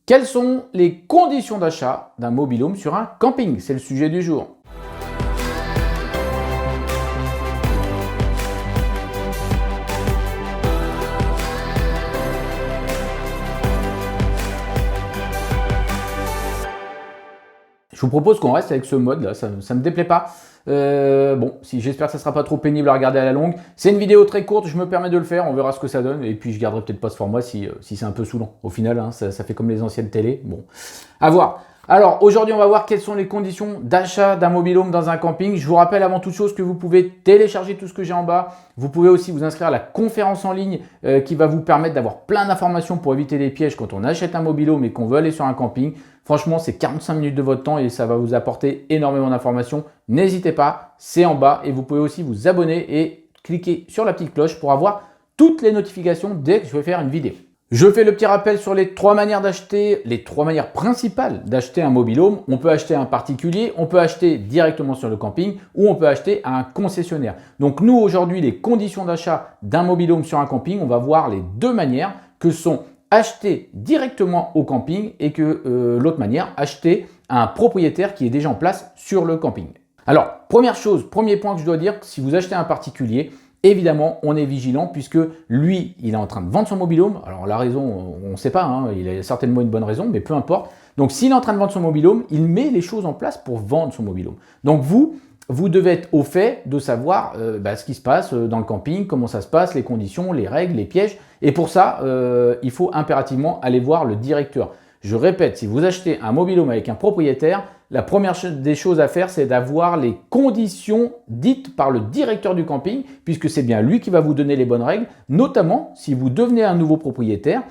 Quelles sont les conditions d'achat d'un mobil-home sur un camping? C'est le sujet du jour. Je vous propose qu'on reste avec ce mode là, ça ne me déplaît pas. Bon, j'espère que ça ne sera pas trop pénible à regarder à la longue. C'est une vidéo très courte, je me permets de le faire, on verra ce que ça donne. Et puis je garderai peut-être pas ce format si c'est un peu saoulant. Au final, hein, ça fait comme les anciennes télés. Bon, à voir. Alors aujourd'hui, on va voir quelles sont les conditions d'achat d'un mobil-home dans un camping. Je vous rappelle avant toute chose que vous pouvez télécharger tout ce que j'ai en bas. Vous pouvez aussi vous inscrire à la conférence en ligne qui va vous permettre d'avoir plein d'informations pour éviter les pièges quand on achète un mobil-home et qu'on veut aller sur un camping. Franchement, c'est 45 minutes de votre temps et ça va vous apporter énormément d'informations. N'hésitez pas, c'est en bas et vous pouvez aussi vous abonner et cliquer sur la petite cloche pour avoir toutes les notifications dès que je vais faire une vidéo. Je fais le petit rappel sur les trois manières d'acheter, les trois manières principales d'acheter un mobil-home. On peut acheter un particulier, on peut acheter directement sur le camping ou on peut acheter à un concessionnaire. Donc nous aujourd'hui, les conditions d'achat d'un mobil-home sur un camping, on va voir les deux manières que sont acheter directement au camping et que l'autre manière, acheter à un propriétaire qui est déjà en place sur le camping. Alors, première chose, premier point que je dois dire, si vous achetez un particulier, évidemment, on est vigilant puisque lui, il est en train de vendre son mobil-home. Alors, la raison, on ne sait pas, hein, il a certainement une bonne raison, mais peu importe. Donc, s'il est en train de vendre son mobil-home, il met les choses en place pour vendre son mobil-home. Donc, vous devez être au fait de savoir ce qui se passe dans le camping, comment ça se passe, les conditions, les règles, les pièges. Et pour ça, il faut impérativement aller voir le directeur. Je répète, si vous achetez un mobil-home avec un propriétaire, la première des choses à faire, c'est d'avoir les conditions dites par le directeur du camping, puisque c'est bien lui qui va vous donner les bonnes règles, notamment si vous devenez un nouveau propriétaire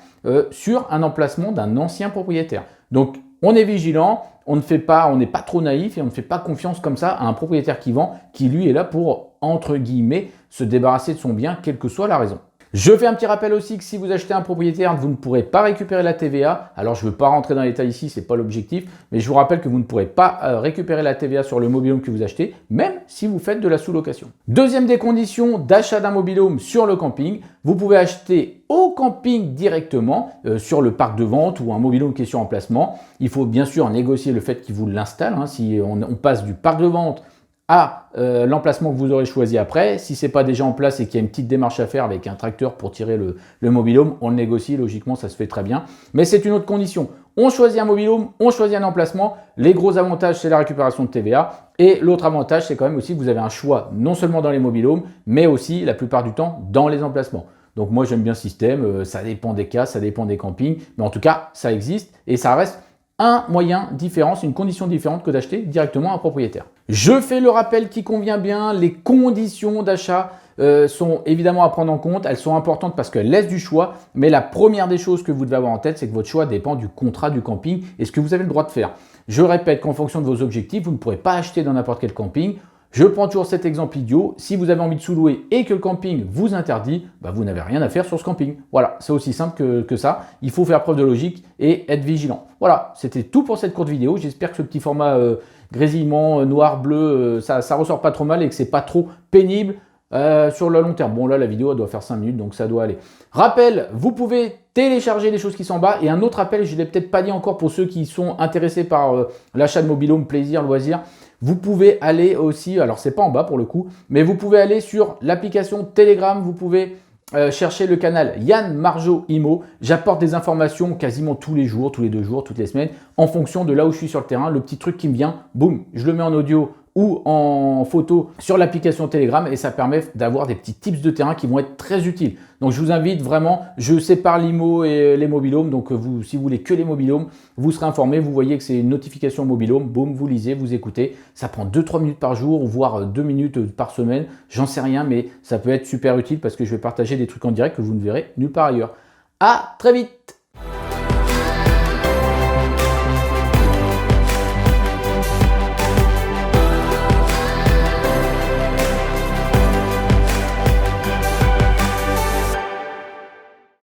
sur un emplacement d'un ancien propriétaire. Donc, on est vigilant, on n'est pas trop naïf et on ne fait pas confiance comme ça à un propriétaire qui vend, qui lui est là pour, entre guillemets, se débarrasser de son bien, quelle que soit la raison. Je fais un petit rappel aussi que si vous achetez un propriétaire, vous ne pourrez pas récupérer la TVA. Alors, je ne veux pas rentrer dans les détails ici, ce n'est pas l'objectif, mais je vous rappelle que vous ne pourrez pas récupérer la TVA sur le mobil-home que vous achetez, même si vous faites de la sous-location. Deuxième des conditions d'achat d'un mobil-home sur le camping, vous pouvez acheter au camping directement sur le parc de vente ou un mobil-home qui est sur emplacement. Il faut bien sûr négocier le fait qu'il vous l'installe. Hein, si on passe du parc de vente à l'emplacement que vous aurez choisi après. Si ce n'est pas déjà en place et qu'il y a une petite démarche à faire avec un tracteur pour tirer le mobil-home, on le négocie, logiquement ça se fait très bien. Mais c'est une autre condition. On choisit un mobil-home, on choisit un emplacement. Les gros avantages, c'est la récupération de TVA. Et l'autre avantage, c'est quand même aussi que vous avez un choix non seulement dans les mobil-homes, mais aussi la plupart du temps dans les emplacements. Donc moi j'aime bien ce système, ça dépend des cas, ça dépend des campings, mais en tout cas ça existe et ça reste un moyen différent, c'est une condition différente que d'acheter directement à un propriétaire. Je fais le rappel qui convient bien, les conditions d'achat sont évidemment à prendre en compte, elles sont importantes parce qu'elles laissent du choix, mais la première des choses que vous devez avoir en tête, c'est que votre choix dépend du contrat du camping et ce que vous avez le droit de faire. Je répète qu'en fonction de vos objectifs, vous ne pourrez pas acheter dans n'importe quel camping. Je prends toujours cet exemple idiot, si vous avez envie de sous-louer et que le camping vous interdit, vous n'avez rien à faire sur ce camping. Voilà, c'est aussi simple que ça. Il faut faire preuve de logique et être vigilant. Voilà, c'était tout pour cette courte vidéo. J'espère que ce petit format grésillement noir, bleu, ça ressort pas trop mal et que c'est pas trop pénible sur le long terme. Bon là, la vidéo elle doit faire 5 minutes, donc ça doit aller. Rappel, vous pouvez télécharger les choses qui sont en bas. Et un autre rappel, je ne l'ai peut-être pas dit encore pour ceux qui sont intéressés par l'achat de mobil-home, plaisir, loisir. Vous pouvez aller aussi, alors c'est pas en bas pour le coup, mais vous pouvez aller sur l'application Telegram, vous pouvez chercher le canal Yann Margeau Immo. J'apporte des informations quasiment tous les jours, tous les 2 jours, toutes les semaines, en fonction de là où je suis sur le terrain. Le petit truc qui me vient, boum, je le mets en audio ou en photo sur l'application Telegram et ça permet d'avoir des petits tips de terrain qui vont être très utiles. Donc je vous invite vraiment, je sépare l'IMO et les mobil-homes, donc si vous voulez que les mobil-homes, vous serez informé, vous voyez que c'est une notification mobil-home, boum, vous lisez, vous écoutez, ça prend 2-3 minutes par jour, voire 2 minutes par semaine, j'en sais rien, mais ça peut être super utile parce que je vais partager des trucs en direct que vous ne verrez nulle part ailleurs. À très vite!